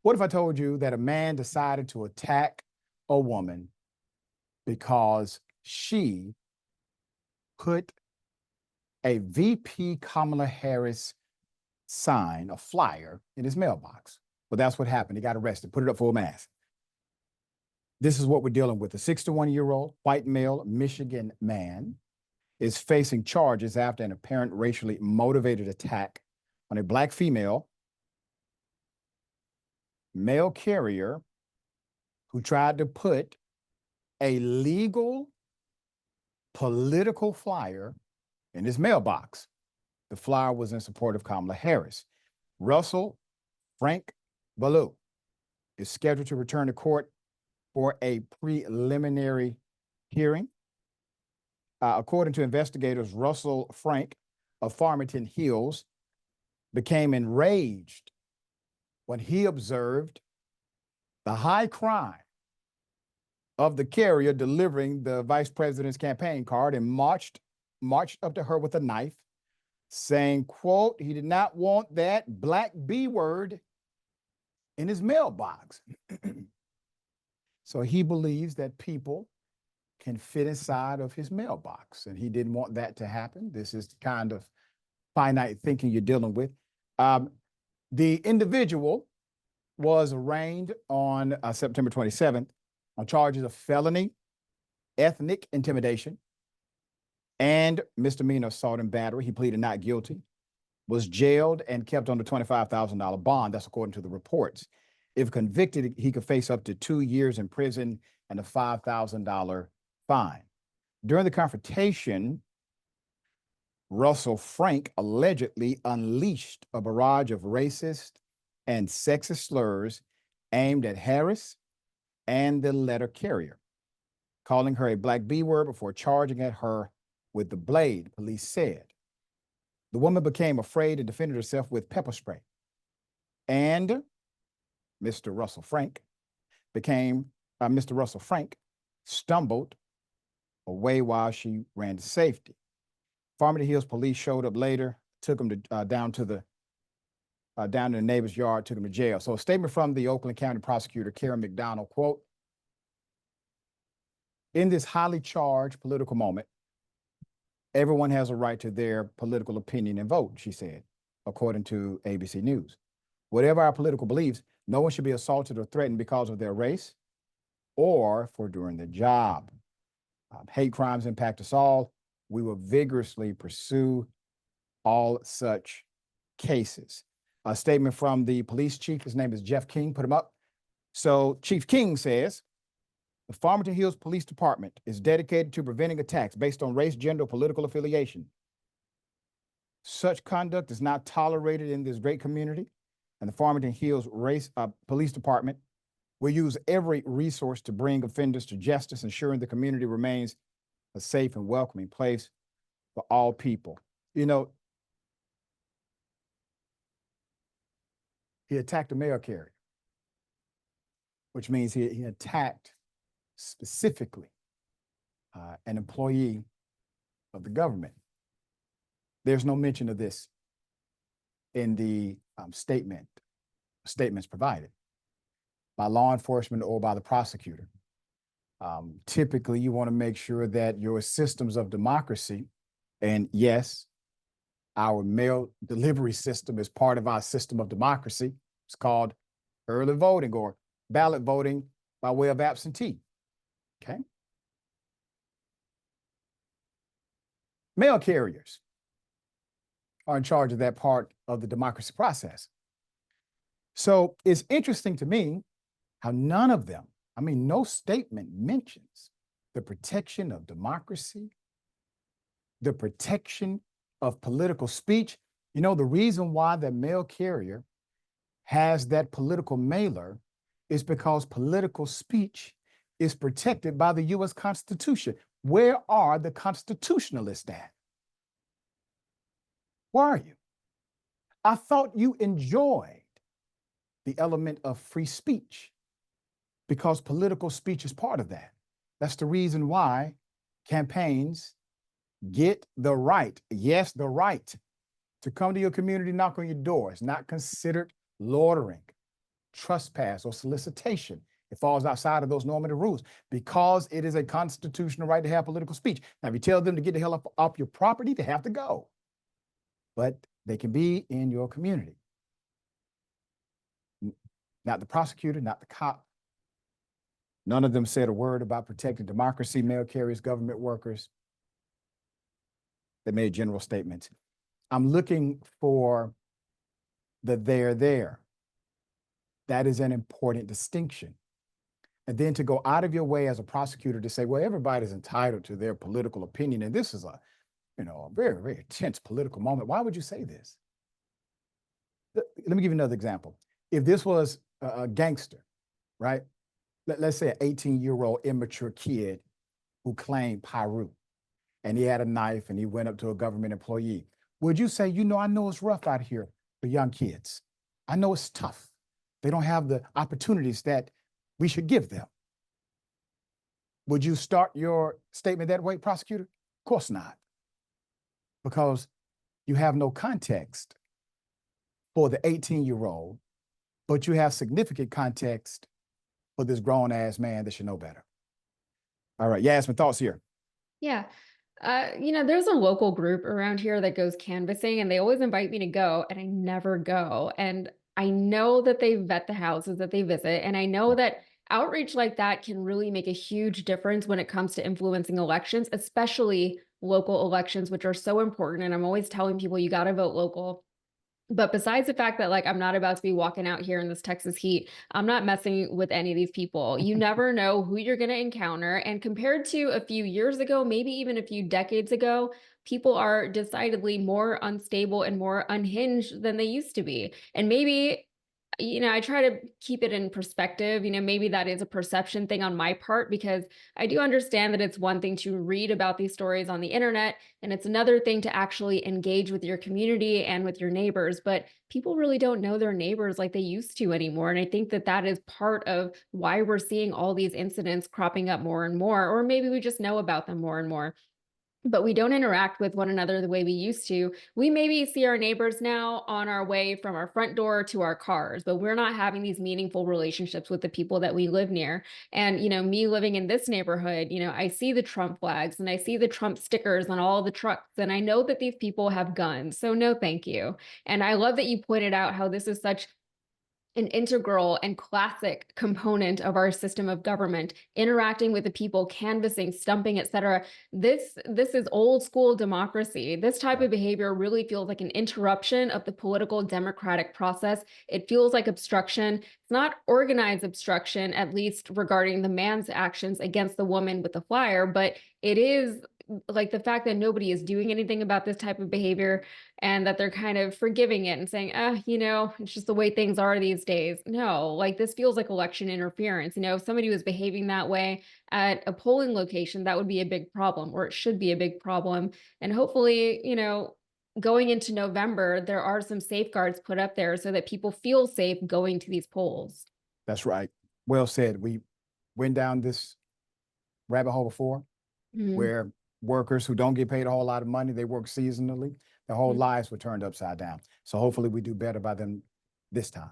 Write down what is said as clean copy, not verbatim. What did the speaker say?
What if I told you that a man decided to attack a woman because she put a VP Kamala Harris sign, a flyer, in his mailbox? Well, that's what happened. He got arrested, put it up full mass. This is what we're dealing with. A 61-year-old white male Michigan man is facing charges after an apparent racially motivated attack on a black female mail carrier who tried to put a legal political flyer in his mailbox. The flyer was in support of Kamala Harris. Russell Frank Valleau is scheduled to return to court for a preliminary hearing. According to investigators, Russell Frank of Farmington Hills became enraged when he observed the high crime of the carrier delivering the vice president's campaign card and marched up to her with a knife, saying, quote, he did not want that black B word in his mailbox. So he believes that people can fit inside of his mailbox, and he didn't want that to happen. This is the kind of finite thinking you're dealing with. The individual was arraigned on September 27th on charges of felony, ethnic intimidation, and misdemeanor assault and battery. He pleaded not guilty, was jailed and kept on a $25,000 bond. That's according to the reports. If convicted, he could face up to 2 years in prison and a $5,000 fine. During the confrontation, Russell Frank allegedly unleashed a barrage of racist and sexist slurs aimed at Harris and the letter carrier, calling her a black B word before charging at her with the blade, police said. The woman became afraid and defended herself with pepper spray. And Mr. Russell Frank stumbled away while she ran to safety. Farmington Hills police showed up later, took him to, down to the neighbor's yard, took him to jail. So a statement from the Oakland County prosecutor, Karen McDonald, quote, in this highly charged political moment, everyone has a right to their political opinion and vote, she said, according to ABC News. Whatever our political beliefs, no one should be assaulted or threatened because of their race or for doing their job. Hate crimes impact us all. We will vigorously pursue all such cases. A statement from the police chief, his name is Jeff King, put him up. So Chief King says, the Farmington Hills Police Department is dedicated to preventing attacks based on race, gender, or political affiliation. Such conduct is not tolerated in this great community, and the Farmington Hills Police Department will use every resource to bring offenders to justice, ensuring the community remains a safe and welcoming place for all people. You know, he attacked a mail carrier, which means he attacked specifically an employee of the government. There's no mention of this in the statements provided by law enforcement or by the prosecutor. Typically, you want to make sure that your systems of democracy, and yes, our mail delivery system is part of our system of democracy. It's called early voting or ballot voting by way of absentee. Okay. Mail carriers are in charge of that part of the democracy process. So it's interesting to me how none of them, I mean, no statement mentions the protection of democracy, the protection of political speech. You know, the reason why the mail carrier has that political mailer is because political speech is protected by the U.S. Constitution. Where are the constitutionalists at? Where are you? I thought you enjoyed the element of free speech because political speech is part of that. That's the reason why campaigns get the right, yes, the right to come to your community, knock on your door. It's not considered loitering, trespass or solicitation. It falls outside of those normative rules because it is a constitutional right to have political speech. Now, if you tell them to get the hell up off your property, they have to go. But they can be in your community. Not the prosecutor, not the cop. None of them said a word about protecting democracy, mail carriers, government workers. They made general statements. I'm looking for the there. That is an important distinction. And then to go out of your way as a prosecutor to say, well, everybody's entitled to their political opinion, and this is a very, very tense political moment. Why would you say this? Let me give you another example. If this was a gangster, right? Let's say an 18-year-old immature kid who claimed Pyru, and he had a knife and he went up to a government employee. Would you say, I know it's rough out here for young kids. I know it's tough. They don't have the opportunities that we should give them. Would you start your statement that way, prosecutor? Of course not. Because you have no context for the 18-year-old, but you have significant context for this grown-ass man that should know better. All right, Yasmin, thoughts here? Yeah. There's a local group around here that goes canvassing, and they always invite me to go, and I never go. And I know that they vet the houses that they visit, and I know that outreach like that can really make a huge difference when it comes to influencing elections, especially local elections, which are so important. And I'm always telling people you got to vote local. But besides the fact that, like, I'm not about to be walking out here in this Texas heat, I'm not messing with any of these people. You never know who you're going to encounter. And compared to a few years ago, maybe even a few decades ago, people are decidedly more unstable and more unhinged than they used to be. And maybe, I try to keep it in perspective. Maybe that is a perception thing on my part, because I do understand that it's one thing to read about these stories on the internet, and it's another thing to actually engage with your community and with your neighbors. But people really don't know their neighbors like they used to anymore. And I think that that is part of why we're seeing all these incidents cropping up more and more, or maybe we just know about them more and more. But we don't interact with one another the way we used to. We maybe see our neighbors now on our way from our front door to our cars, but we're not having these meaningful relationships with the people that we live near. And, me living in this neighborhood, I see the Trump flags and I see the Trump stickers on all the trucks. And I know that these people have guns. So no, thank you. And I love that you pointed out how this is such an integral and classic component of our system of government, interacting with the people, canvassing, stumping, etc. This is old school democracy. This type of behavior really feels like an interruption of the political democratic process. It feels like obstruction. It's not organized obstruction, at least regarding the man's actions against the woman with the flyer, but it is like the fact that nobody is doing anything about this type of behavior, and that they're kind of forgiving it and saying, it's just the way things are these days. No, like, this feels like election interference. If somebody was behaving that way at a polling location, that would be a big problem, or it should be a big problem. And hopefully, going into November, there are some safeguards put up there so that people feel safe going to these polls. That's right. Well said. We went down this rabbit hole before, where workers who don't get paid a whole lot of money, they work seasonally, their whole lives were turned upside down. So hopefully we do better by them this time.